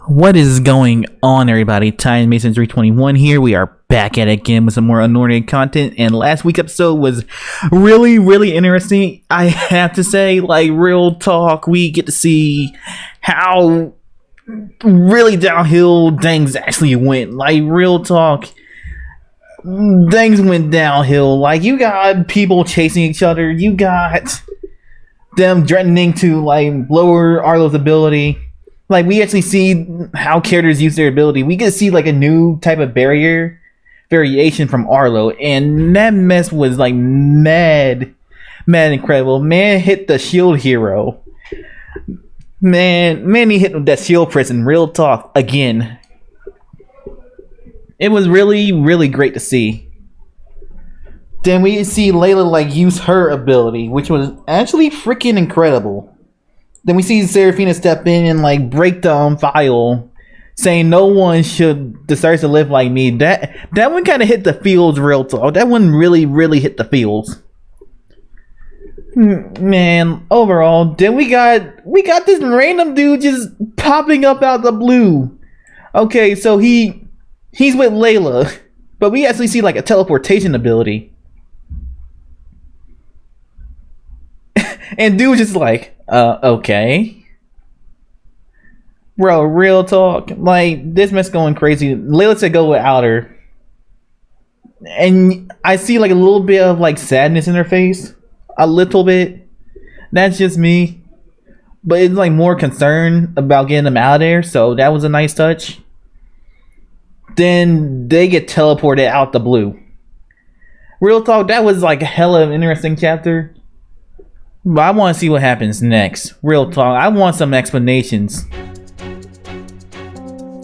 What is going on, everybody? Time Mason 321 here. We are back at it again with some more unordinary content, and last week's episode was really interesting. I have to say, like, real talk, we get to see how really downhill things actually went. Like, real talk, things went downhill. Like, you got people chasing each other, you got them threatening to, like, lower Arlo's ability. Like, we actually see how characters use their ability. We get to see, like, a new type of barrier variation from Arlo. And that mess was, like, mad incredible. Man hit the shield hero. Man, he hit that shield person. Real talk. Again. It was really great to see. Then we see Layla, like, use her ability, which was actually freaking incredible. Then we see Seraphina step in and, like, break the file, saying no one deserves to live like me. That one kind of hit the feels real talk. That one really hit the feels. Man, overall, then we got this random dude just popping up out the blue. Okay, so he's with Layla, but we actually see, like, a teleportation ability. And dude was just like, okay. Bro, real talk. Like, this mess going crazy. Layla said go without her. And I see, like, a little bit of, like, sadness in her face. A little bit. That's just me. But it's, like, more concern about getting them out of there. So that was a nice touch. Then they get teleported out the blue. Real talk, that was, like, a hella interesting chapter. But I want to see what happens next. Real talk. I want some explanations.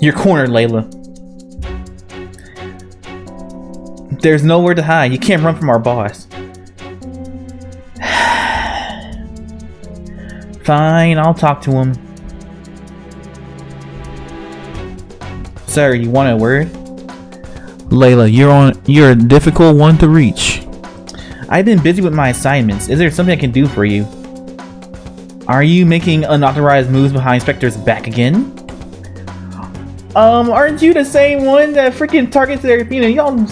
You're cornered, Layla. There's nowhere to hide. You can't run from our boss. Fine, I'll talk to him. Sir, you want a word? Layla, you're a difficult one to reach. I've been busy with my assignments. Is there something I can do for you? Are you making unauthorized moves behind Spectre's back again? Aren't you the same one that freaking targets Seraphina? Y'all...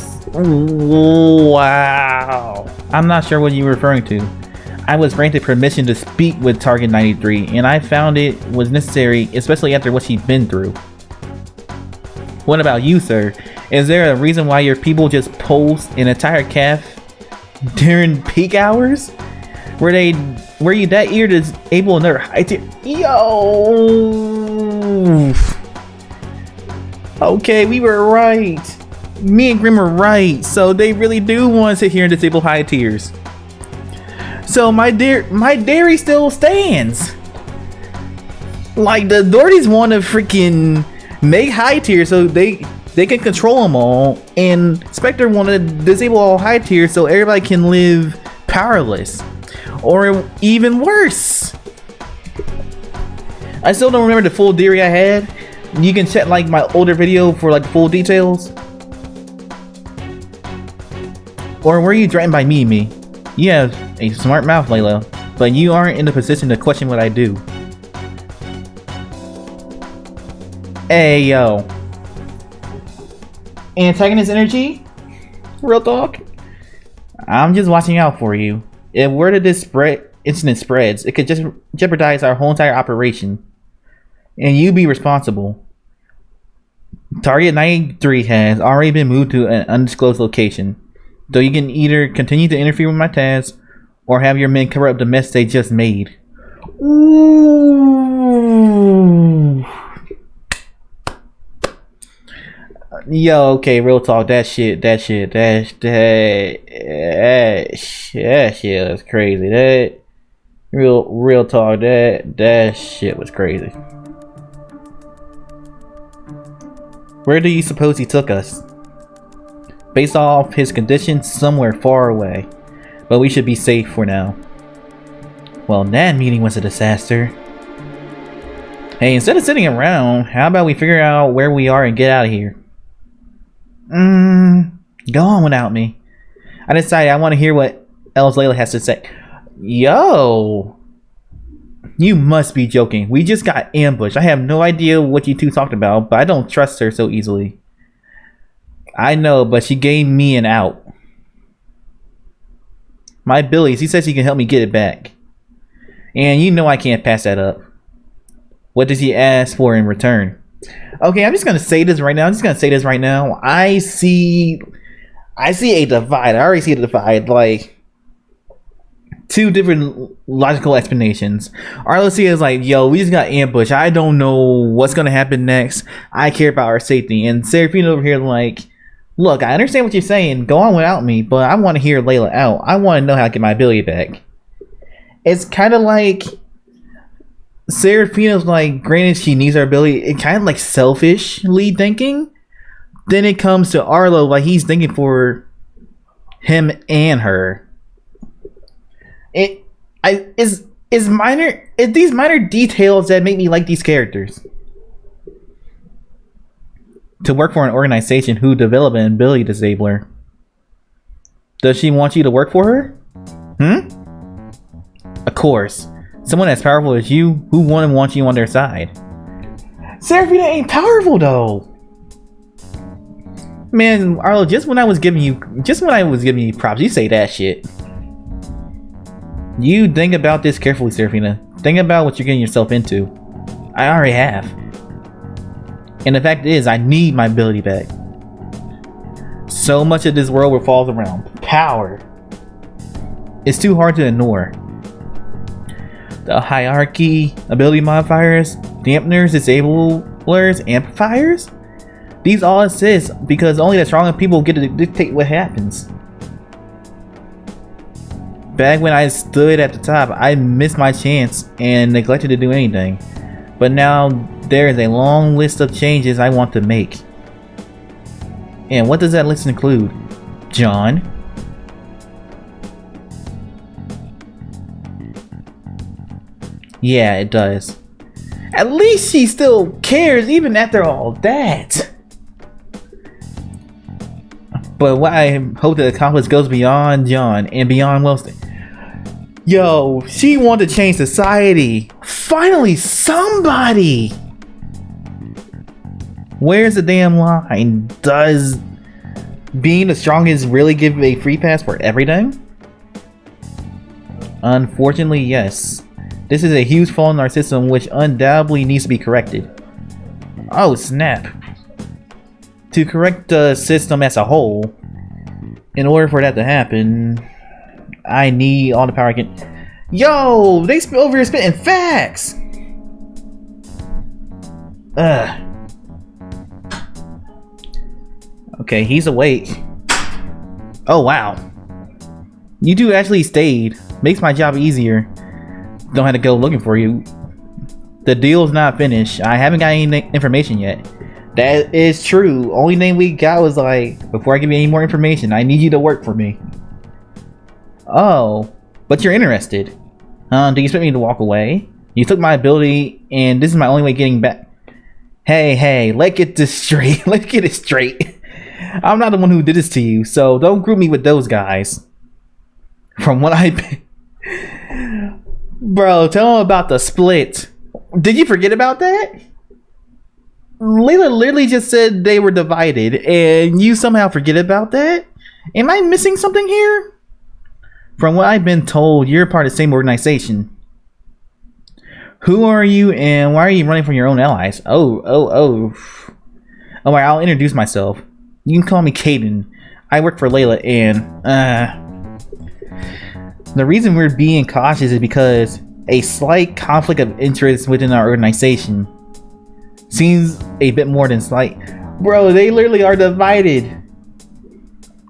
Wow. I'm not sure what you're referring to. I was granted permission to speak with Target 93, and I found it was necessary, especially after what she'd been through. What about you, sir? Is there a reason why your people just post an entire calf during peak hours? Were you that ear to able another high tier? Yo. Okay, we were right. Me and Grim were right. So they really do want to sit here and disable high tiers. So my dairy still stands. Like, the authorities want to freaking make high tiers so they can control them all, and Spectre want to disable all high tiers so everybody can live powerless, or even worse. I still don't remember the full theory I had. You can check, like, my older video for, like, full details. Or were you threatened by me? You have a smart mouth, Layla, but you aren't in the position to question what I do. Hey, yo. Antagonist energy? Real talk? I'm just watching out for you. If word of this incident spreads, it could just jeopardize our whole entire operation. And you be responsible. Target 93 has already been moved to an undisclosed location. So you can either continue to interfere with my tasks, or have your men cover up the mess they just made. Ooh. Yo, okay, real talk. That shit is crazy. That real talk. That shit was crazy. Where do you suppose he took us? Based off his condition, somewhere far away. But we should be safe for now. Well, that meeting was a disaster. Hey, instead of sitting around, how about we figure out where we are and get out of here? Go on without me. I decided I want to hear what else Layla has to say. Yo, You must be joking. We just got ambushed. I have no idea what you two talked about, but I don't trust her so easily. I know, but she gave me an out. My abilities, he says he can help me get it back. And you know I can't pass that up. What does he ask for in return? Okay, I'm just gonna say this right now. I see a divide. I already see a divide. Like, two different logical explanations. Arlosia is like, yo, we just got ambushed. I don't know what's gonna happen next. I care about our safety. And Seraphina over here like, look, I understand what you're saying. Go on without me, but I want to hear Layla out. I want to know how to get my ability back. It's kind of like Seraphina's like, granted she needs her ability, it kind of like selfishly thinking. Then it comes to Arlo, like he's thinking for him and her. It's these minor details that make me like these characters. To work for an organization who develop an ability disabler. Does she want you to work for her? Of course. Someone as powerful as you, who wouldn't want you on their side? Seraphina ain't powerful though. Man, Arlo, just when I was giving you props, you say that shit. You think about this carefully, Seraphina. Think about what you're getting yourself into. I already have. And the fact is, I need my ability back. So much of this world revolves around power. It's too hard to ignore. The hierarchy, ability modifiers, dampeners, disablers, amplifiers. These all exist because only the strong people get to dictate what happens. Back when I stood at the top, I missed my chance and neglected to do anything. But now there is a long list of changes I want to make. And what does that list include, John? Yeah, it does. At least she still cares even after all that. But what I hope to accomplish goes beyond John and beyond Wilson. Yo, she wanted to change society. Finally, somebody! Where's the damn line? Does being the strongest really give a free pass for everything? Unfortunately, yes. This is a huge flaw in our system which undoubtedly needs to be corrected. Oh snap. To correct the system as a whole, in order for that to happen, I need all the power I can. Yo, they over here spitting facts. Okay, he's awake. Oh wow. You two actually stayed. Makes my job easier. Don't have to go looking for you. The deal's not finished. I haven't got any information yet. That is true. Only thing we got was like, before I give you any more information, I need you to work for me. Oh, but you're interested. Do you expect me to walk away? You took my ability, and this is my only way getting back. Hey, let's get this straight. Let's get it straight. I'm not the one who did this to you, so don't group me with those guys. From what Bro, tell them about the split. Did you forget about that? Layla literally just said they were divided, and you somehow forget about that? Am I missing something here? From what I've been told, you're part of the same organization. Who are you, and why are you running from your own allies? Alright, I'll introduce myself. You can call me Caden. I work for Layla, and the reason we're being cautious is because a slight conflict of interest within our organization seems a bit more than slight. Bro, they literally are divided.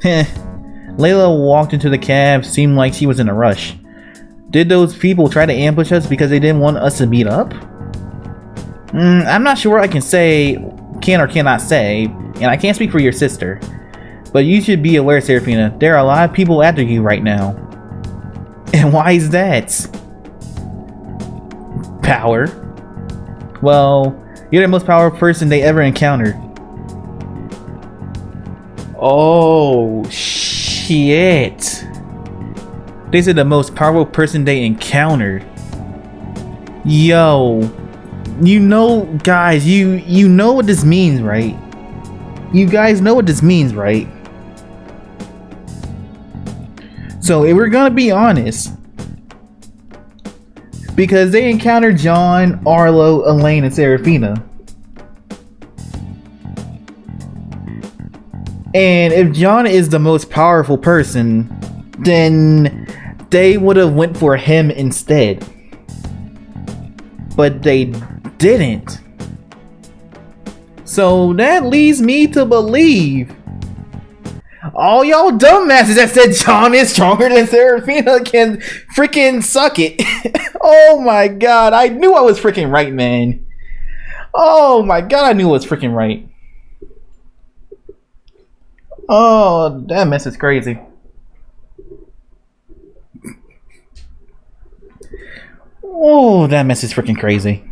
Layla walked into the cab, seemed like she was in a rush. Did those people try to ambush us because they didn't want us to meet up? I'm not sure what I can or cannot say, and I can't speak for your sister. But you should be aware, Seraphina, there are a lot of people after you right now. And why is that? Power. Well, you're the most powerful person they ever encountered. Oh, shit. They said the most powerful person they encountered. Yo, you know, guys, you know what this means, right? You guys know what this means, right? So if we're gonna be honest, because they encountered John, Arlo, Elaine, and Serafina. And if John is the most powerful person, then they would have went for him instead. But they didn't. So that leads me to believe all y'all dumbasses that said John is stronger than Serafina can freaking suck it. Oh my god, I knew I was freaking right, man. Oh my god, I knew I was freaking right. Oh, that mess is crazy. Oh, that mess is freaking crazy.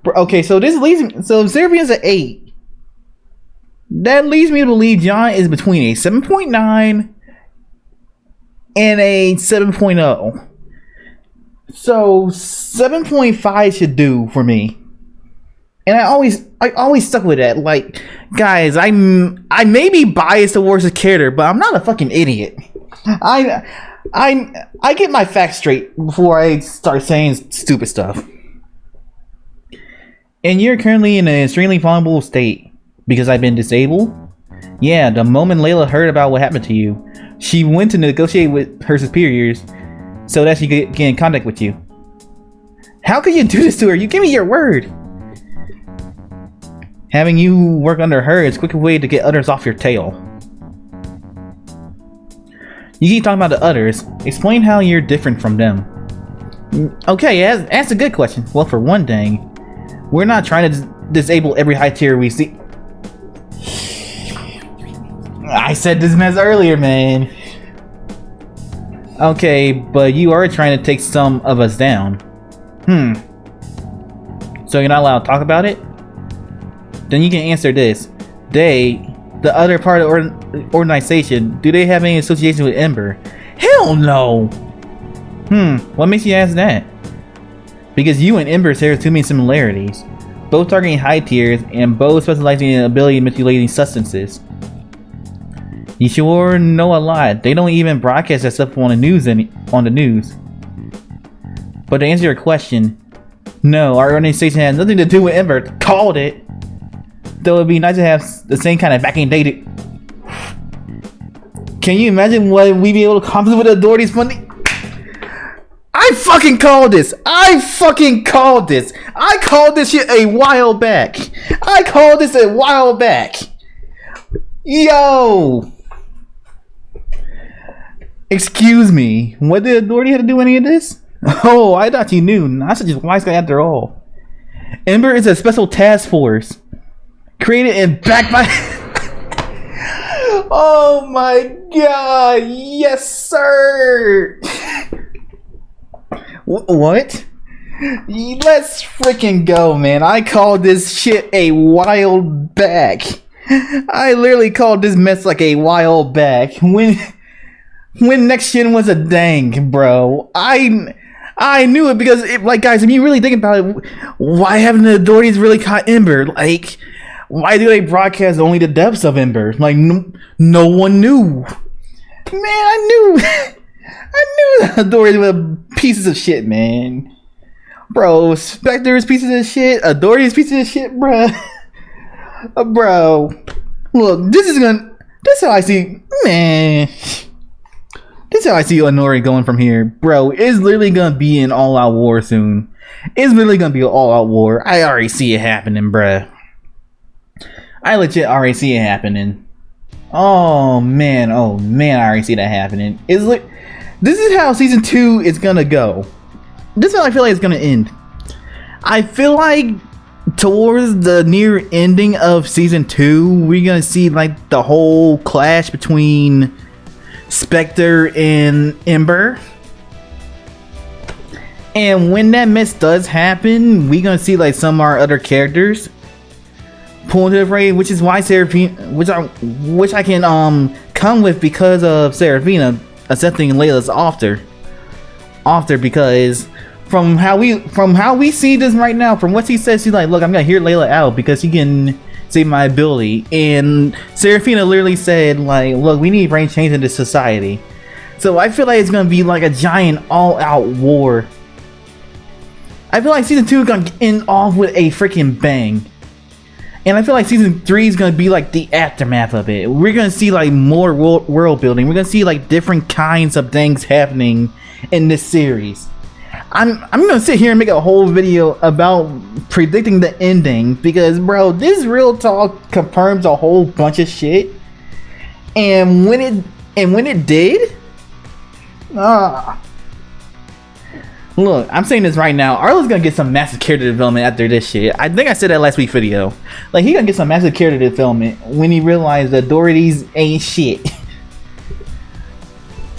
Okay, so this leads me. So Serafina's an 8. That leads me to believe John is between a 7.9 and a 7.0. So 7.5 should do for me. And I always stuck with that. Like, guys, I may be biased towards the character, but I'm not a fucking idiot. I get my facts straight before I start saying stupid stuff. And you're currently in an extremely vulnerable state because I've been disabled. Yeah, the moment Layla heard about what happened to you, she went to negotiate with her superiors so that she could get in contact with you. How could you do this to her? You gave me your word. Having you work under her is a quick way to get others off your tail. You keep talking about the others. Explain how you're different from them. Okay, that's a good question. Well, for one thing, we're not trying to disable every high tier we see. I said this mess earlier, man. Okay, but you are trying to take some of us down. So you're not allowed to talk about it? Then you can answer this. They, the other part of the organization, do they have any association with EMBER? Hell no! What makes you ask that? Because you and EMBER share too many similarities. Both targeting high tiers, and both specializing in ability manipulating substances. You sure know a lot. They don't even broadcast that stuff on the news. But to answer your question, no, our organization has nothing to do with EMBER. Called it! Though it'd be nice to have the same kind of backing data. Can you imagine what we'd be able to accomplish with the authorities funding? I fucking called this! I called this shit a while back! Yo! Excuse me, what did the authority have to do with any of this? Oh, I thought you knew. I should just wise guy after all. EMBER is a special task force. Created and backed by... Oh my god! Yes, sir! What? Let's freaking go, man. I called this shit a while back. I literally called this mess like a while back. When Next Gen was a dang, bro. I knew it because, like, guys, if you really think about it, why haven't the authorities really caught EMBER? Like, why do they broadcast only the depths of EMBER? Like, no one knew. Man, I knew the authorities were pieces of shit, man. Bro, Spectre's pieces of shit, authorities pieces of shit, bro. Bro, look, this is how I see, man. This is how I see UnOrdinary going from here, bro. It's literally gonna be an all-out war soon. It's literally gonna be an all-out war. I already see it happening, bruh. I legit already see it happening. Oh man, I already see that happening. This is how season 2 is gonna go. This is how I feel like it's gonna end. I feel like towards the near ending of season 2, we're gonna see like the whole clash between Spectre and EMBER. And when that mess does happen, we're gonna see like some of our other characters pull into the fray, which is why Serafina, which I can come with because of Serafina accepting Layla's offer because from how we see this right now, from what he says, he's like, look, I'm gonna hear Layla out because he can save my ability. And Seraphina literally said, like, look, we need to bring change into society. So I feel like it's gonna be like a giant all-out war. I feel like season 2 is gonna end off with a freaking bang. And I feel like season 3 is gonna be like the aftermath of it. We're gonna see like more world building. We're gonna see like different kinds of things happening in this series. I'm gonna sit here and make a whole video about predicting the ending because, bro, this real talk confirms a whole bunch of shit. And when it did, look, I'm saying this right now. Arlo's gonna get some massive character development after this shit. I think I said that last week's video. Like, he gonna get some massive character development when he realized that Doherty's ain't shit.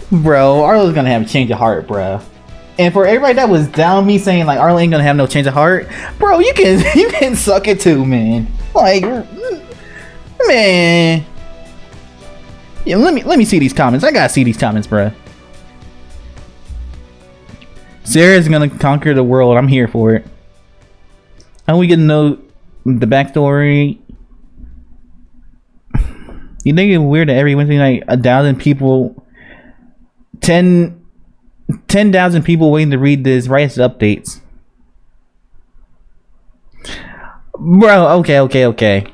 Bro, Arlo's gonna have a change of heart, bro. And for everybody that was down me saying like Arlo ain't gonna have no change of heart, bro, you can suck it too, man. Like, man. Yeah, let me see these comments. I gotta see these comments, bro. Sarah's gonna conquer the world. I'm here for it. How we get to know the backstory? You think it's weird that every Wednesday night 1,000 people, 10,000 people waiting to read this rights updates? Bro, okay. Okay,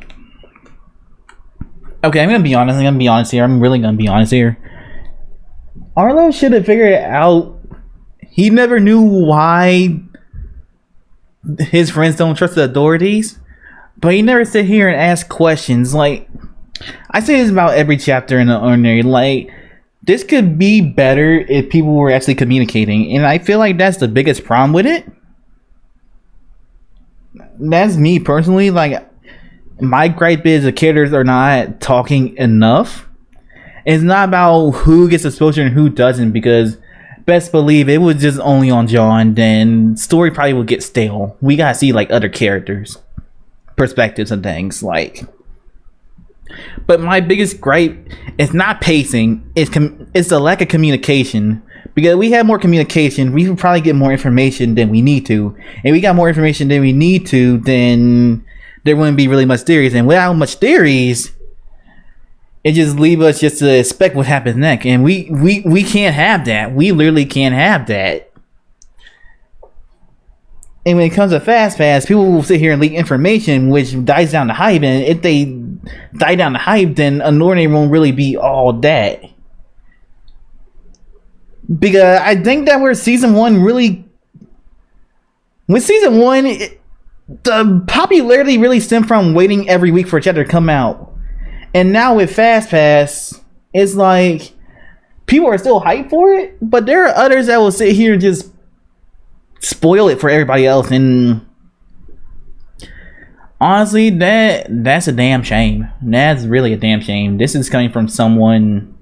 I'm gonna be honest. Here. I'm really gonna be honest here. Arlo should have figured it out. He never knew why his friends don't trust the authorities, but he never sit here and ask questions. Like, I say this about every chapter in UnOrdinary. Like, this could be better if people were actually communicating, and I feel like that's the biggest problem with it. That's me personally. Like, my gripe is the characters are not talking enough. It's not about who gets exposure and who doesn't, because best believe it was just only on John, then story probably would get stale. We gotta see like other characters, perspectives and things. Like, but my biggest gripe is not pacing, it's the lack of communication. Because we have more communication, we would probably get more information than we need to. And we got more information than we need to, then there wouldn't be really much theories. And without much theories, it just leaves us just to expect what happens next. And we can't have that. We literally can't have that. And when it comes to fast people will sit here and leak information which dies down the hype. And if they die down the hype, then UnOrdinary won't really be all that. Because I think that with season 1, the popularity really stemmed from waiting every week for a chapter to come out. And now with Fast Pass, it's like people are still hyped for it, but there are others that will sit here and just spoil it for everybody else. And honestly, that's a damn shame. That's really a damn shame. This is coming from someone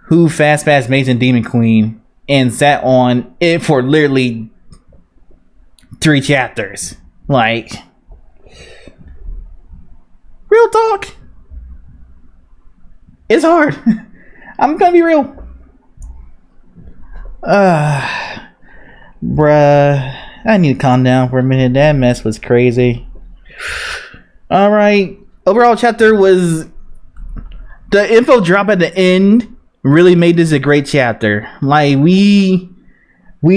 who Fast Pass Mason Demon Queen and sat on it for literally 3 chapters. Like, real talk, it's hard. I'm gonna be real. Bruh, I need to calm down for a minute. That mess was crazy. Alright, overall chapter was, the info drop at the end really made this a great chapter. Like, we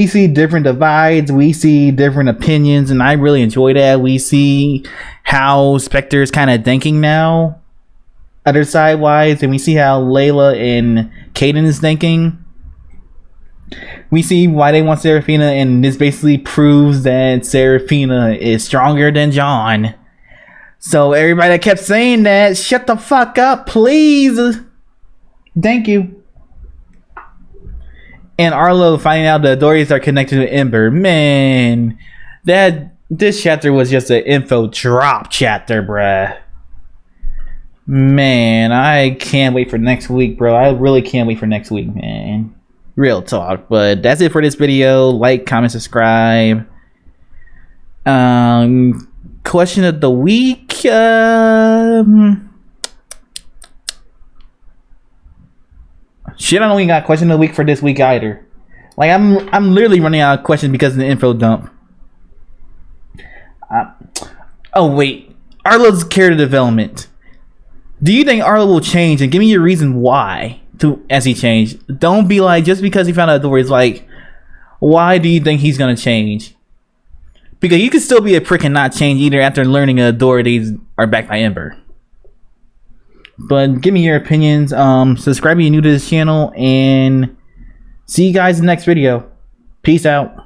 see different divides, we see different opinions, and I really enjoy that. We see how Spectre is kind of thinking now, other side wise, and we see how Layla and Kaden is thinking. We see why they want Seraphina, and this basically proves that Seraphina is stronger than John. So everybody that kept saying that, shut the fuck up, please. Thank you. And Arlo finding out the authorities are connected to EMBER. Man, this chapter was just an info drop chapter, bruh. Man, I can't wait for next week, bro. I really can't wait for next week, man. Real talk. But that's it for this video. Like, comment, subscribe. Question of the week. Shit, I don't even got question of the week for this week either. Like I'm literally running out of questions because of the info dump. Oh wait, Arlo's character development. Do you think Arlo will change? And give me your reason why as he changed. Don't be like just because he found out the door. It's like, why do you think he's gonna change? Because you can still be a prick and not change either after learning a authorities are backed by Ember. But give me your opinions. Subscribe if you're new to this channel, and see you guys in the next video. Peace out.